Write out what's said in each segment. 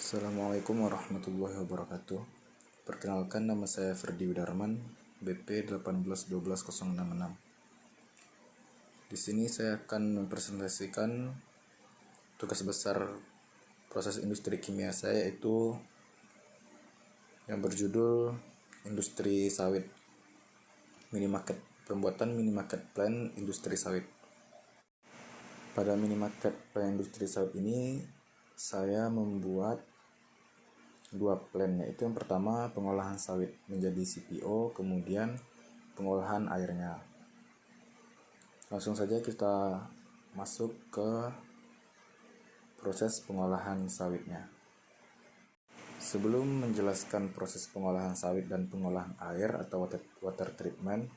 Assalamualaikum warahmatullahi wabarakatuh. Perkenalkan, nama saya Ferdi Widarman, BP 1812066. Di sini saya akan mempresentasikan tugas besar proses industri kimia saya, yaitu yang berjudul Industri Sawit Mini Market, pembuatan mini market plan industri sawit. Pada mini market plan industri sawit ini saya membuat dua plan, yaitu yang pertama pengolahan sawit menjadi CPO, kemudian pengolahan airnya. Langsung saja kita masuk ke proses pengolahan sawitnya. Sebelum menjelaskan proses pengolahan sawit dan pengolahan air atau water treatment,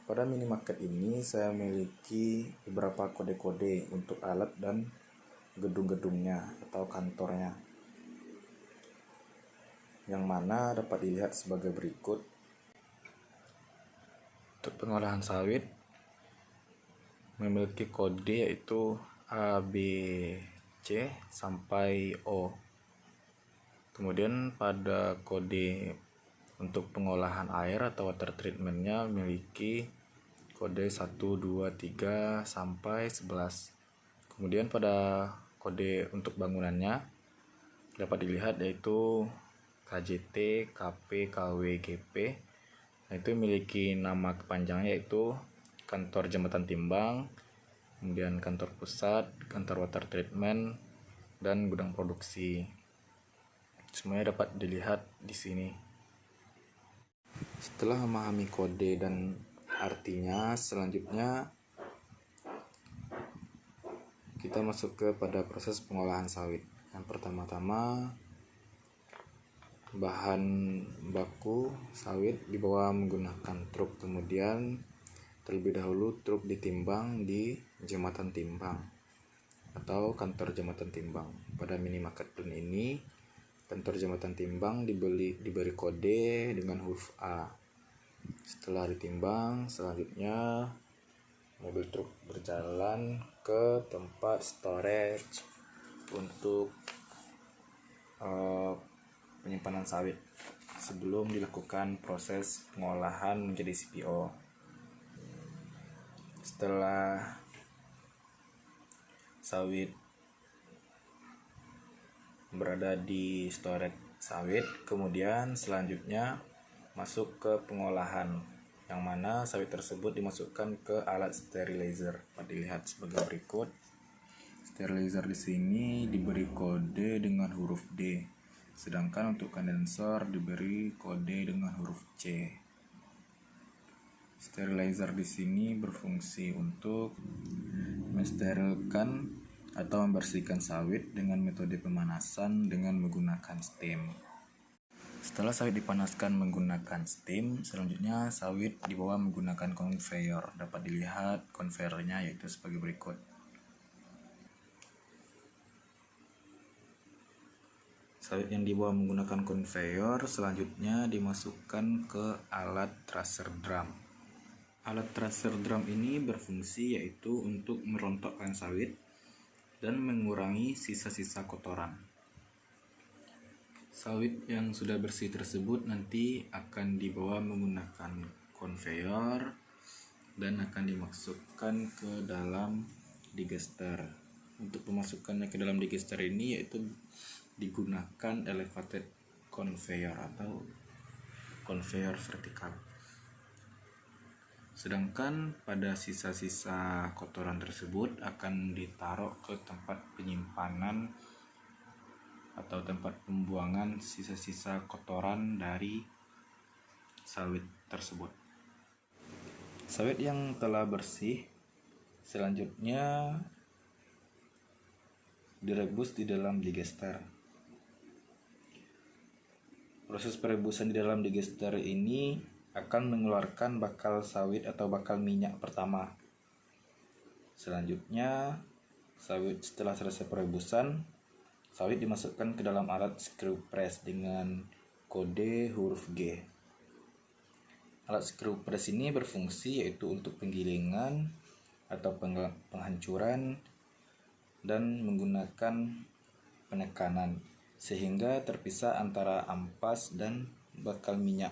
pada mini market ini saya memiliki beberapa kode-kode untuk alat dan gedung-gedungnya atau kantornya, yang mana dapat dilihat sebagai berikut. Untuk pengolahan sawit memiliki kode yaitu A, B, C sampai O. Kemudian pada kode untuk pengolahan air atau water treatmentnya memiliki kode 1, 2, 3 sampai 11. Kemudian pada kode untuk bangunannya dapat dilihat yaitu KJT, KP, KW, GP. Nah, itu memiliki nama kepanjangannya yaitu Kantor Jembatan Timbang, kemudian Kantor Pusat, Kantor Water Treatment, dan Gudang Produksi. Semuanya dapat dilihat di sini. Setelah memahami kode dan artinya, selanjutnya kita masuk kepada proses pengolahan sawit. Yang pertama-tama, bahan baku sawit dibawa menggunakan truk, kemudian terlebih dahulu truk ditimbang di jembatan timbang atau kantor jembatan timbang. Pada mini market plan ini, kantor jembatan timbang diberi kode dengan huruf A. Setelah ditimbang, selanjutnya mobil truk berjalan ke tempat storage untuk penyimpanan sawit sebelum dilakukan proses pengolahan menjadi CPO. Setelah sawit berada di storage sawit, kemudian selanjutnya masuk ke pengolahan, yang mana sawit tersebut dimasukkan ke alat sterilizer. Dapat dilihat sebagai berikut. Sterilizer di sini diberi kode dengan huruf D, sedangkan untuk kondensor diberi kode dengan huruf C. Sterilizer di sini berfungsi untuk mensterilkan atau membersihkan sawit dengan metode pemanasan dengan menggunakan steam. Setelah sawit dipanaskan menggunakan steam, selanjutnya sawit dibawa menggunakan conveyor. Dapat dilihat conveyornya yaitu sebagai berikut. Sawit yang dibawa menggunakan conveyor selanjutnya dimasukkan ke alat tracer drum. Alat tracer drum ini berfungsi yaitu untuk merontokkan sawit dan mengurangi sisa-sisa kotoran. Sawit yang sudah bersih tersebut nanti akan dibawa menggunakan conveyor dan akan dimasukkan ke dalam digester. Untuk pemasukannya ke dalam digester ini yaitu digunakan elevated conveyor atau conveyor vertikal. Sedangkan pada sisa-sisa kotoran tersebut akan ditaruh ke tempat penyimpanan atau tempat pembuangan sisa-sisa kotoran dari sawit tersebut. Sawit yang telah bersih selanjutnya direbus di dalam digester. Proses perebusan di dalam digester ini akan mengeluarkan bakal sawit atau bakal minyak pertama. Selanjutnya, setelah selesai perebusan, sawit dimasukkan ke dalam alat screw press dengan kode huruf G. Alat screw press ini berfungsi yaitu untuk penggilingan atau penghancuran dan menggunakan penekanan sehingga terpisah antara ampas dan bakal minyak.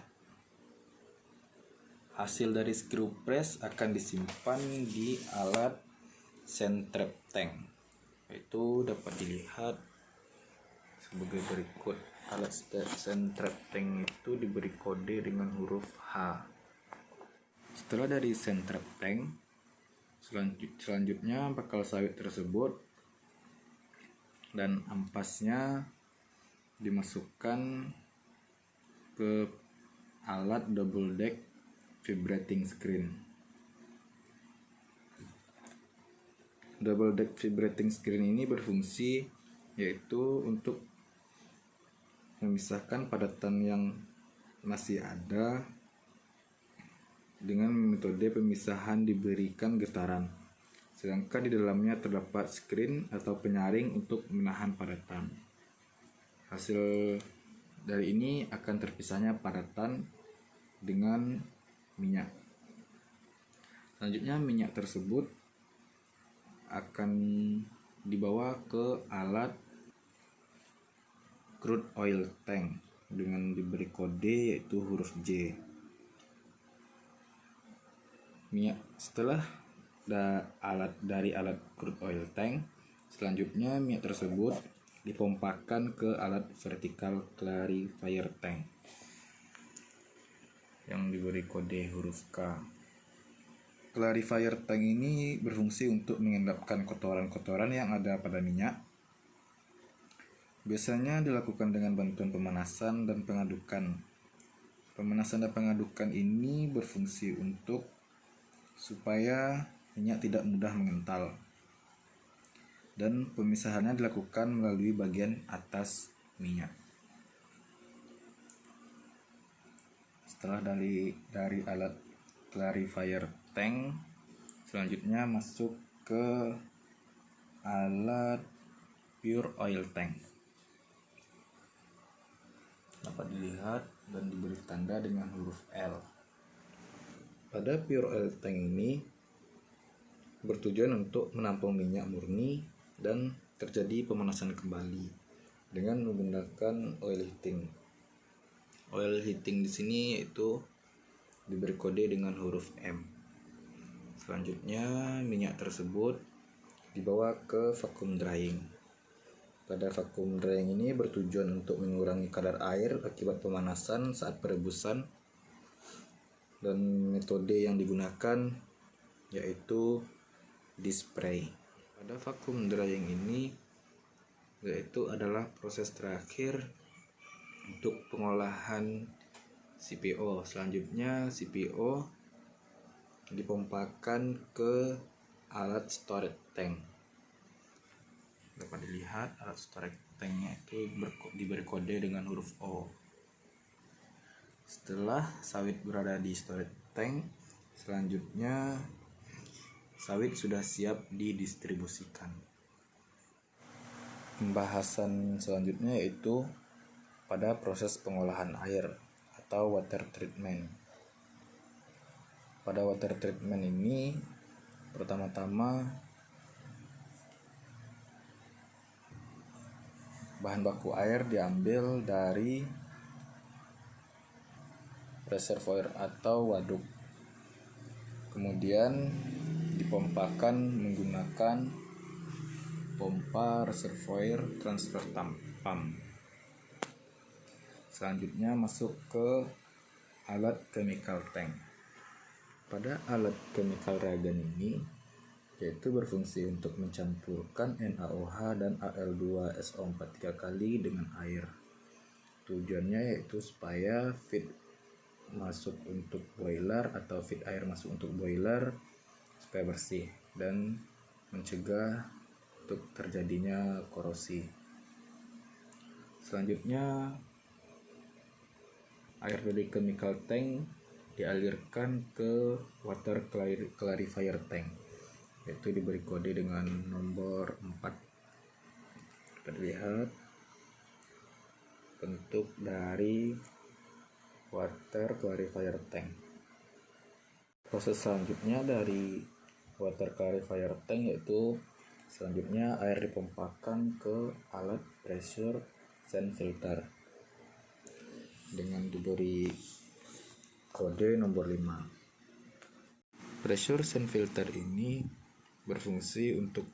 Hasil dari screw press akan disimpan di alat sand trap tank, yaitu dapat dilihat sebagai berikut. Alat sand trap tank itu diberi kode dengan huruf H. Setelah dari sand trap tank, selanjutnya bakal sawit tersebut dan ampasnya dimasukkan ke alat double deck vibrating screen. Double deck vibrating screen ini berfungsi yaitu untuk memisahkan padatan yang masih ada dengan metode pemisahan diberikan getaran, sedangkan di dalamnya terdapat screen atau penyaring untuk menahan padatan. Hasil dari ini akan terpisahnya padatan dengan minyak. Selanjutnya minyak tersebut akan dibawa ke alat crude oil tank dengan diberi kode yaitu huruf J. Minyak setelah dari alat crude oil tank, selanjutnya minyak tersebut dipompakan ke alat vertical clarifier tank yang diberi kode huruf K. Clarifier tank ini berfungsi untuk mengendapkan kotoran-kotoran yang ada pada minyak. Biasanya dilakukan dengan bantuan pemanasan dan pengadukan. Pemanasan dan pengadukan ini berfungsi supaya minyak tidak mudah mengental. Dan pemisahannya dilakukan melalui bagian atas minyak. Setelah dari alat clarifier tank, selanjutnya masuk ke alat pure oil tank. Dapat dilihat dan diberi tanda dengan huruf L. Pada pure oil tank ini bertujuan untuk menampung minyak murni dan terjadi pemanasan kembali dengan menggunakan oil heating. Oil heating di sini yaitu diberi kode dengan huruf M. Selanjutnya minyak tersebut dibawa ke vacuum drying. Pada vacuum drying ini bertujuan untuk mengurangi kadar air akibat pemanasan saat perebusan, dan metode yang digunakan yaitu dispray. Pada vacuum drying ini yaitu adalah proses terakhir untuk pengolahan CPO. Selanjutnya CPO dipompakan ke alat storage tank. Dapat dilihat alat storage tanknya itu diberi kode dengan huruf O. Setelah sawit berada di storage tank, selanjutnya sawit sudah siap didistribusikan. Pembahasan selanjutnya yaitu pada proses pengolahan air atau water treatment. Pada water treatment ini pertama-tama bahan baku air diambil dari reservoir atau waduk, kemudian dipompakan menggunakan pompa reservoir transfer pump. Selanjutnya masuk ke alat chemical tank. Pada alat chemical reagen ini yaitu berfungsi untuk mencampurkan NaOH dan Al2SO4 3 kali dengan air. Tujuannya yaitu supaya feed masuk untuk boiler atau feed air masuk untuk boiler supaya bersih dan mencegah untuk terjadinya korosi. Selanjutnya air dari chemical tank dialirkan ke water clarifier tank, yaitu diberi kode dengan nomor 4. Kita lihat bentuk dari water clarifier tank. Proses selanjutnya dari water clarifier tank yaitu Selanjutnya air dipompakan ke alat pressure sand filter dengan diberi kode nomor 5. Pressure sand filter ini berfungsi untuk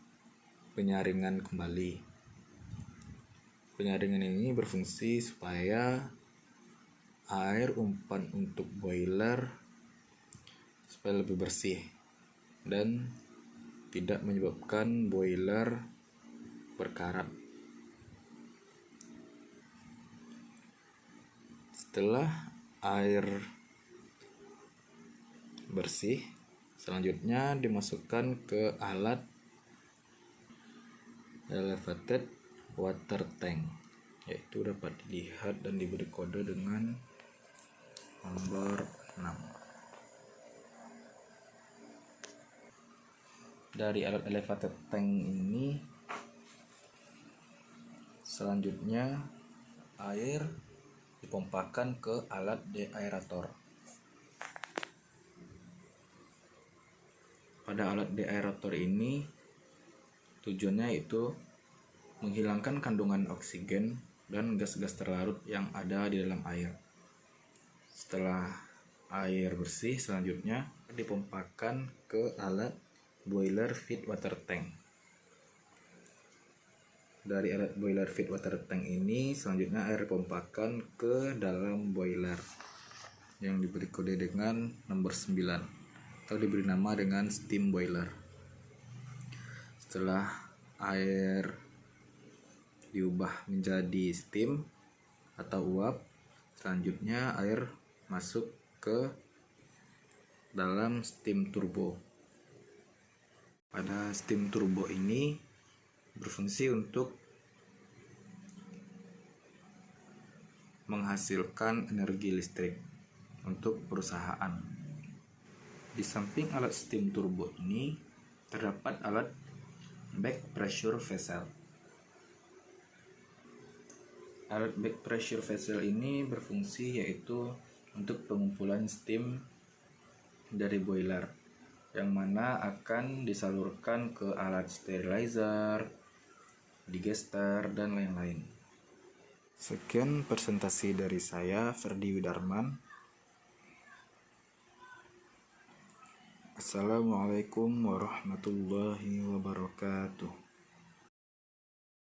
penyaringan kembali. Penyaringan ini berfungsi supaya air umpan untuk boiler supaya lebih bersih dan tidak menyebabkan boiler berkarat. Setelah air bersih, selanjutnya dimasukkan ke alat elevated water tank, yaitu dapat dilihat dan diberi kode dengan nomor 6. Dari alat elevated tank ini selanjutnya air dipompakan ke alat deaerator. Pada alat deaerator ini tujuannya itu menghilangkan kandungan oksigen dan gas-gas terlarut yang ada di dalam air. Setelah air bersih, selanjutnya dipompakan ke alat boiler feed water tank. Dari alat boiler feed water tank ini selanjutnya air dipompakan ke dalam boiler yang diberi kode dengan nomor 9 atau diberi nama dengan steam boiler. Setelah air diubah menjadi steam atau uap, selanjutnya air masuk ke dalam steam turbo. Pada steam turbo ini berfungsi untuk menghasilkan energi listrik untuk perusahaan. Di samping alat steam turbo ini terdapat alat back pressure vessel. Alat back pressure vessel ini berfungsi yaitu untuk pengumpulan steam dari boiler, yang mana akan disalurkan ke alat sterilizer, digester, dan lain-lain. Sekian presentasi dari saya, Ferdi Widarman. Assalamualaikum warahmatullahi wabarakatuh.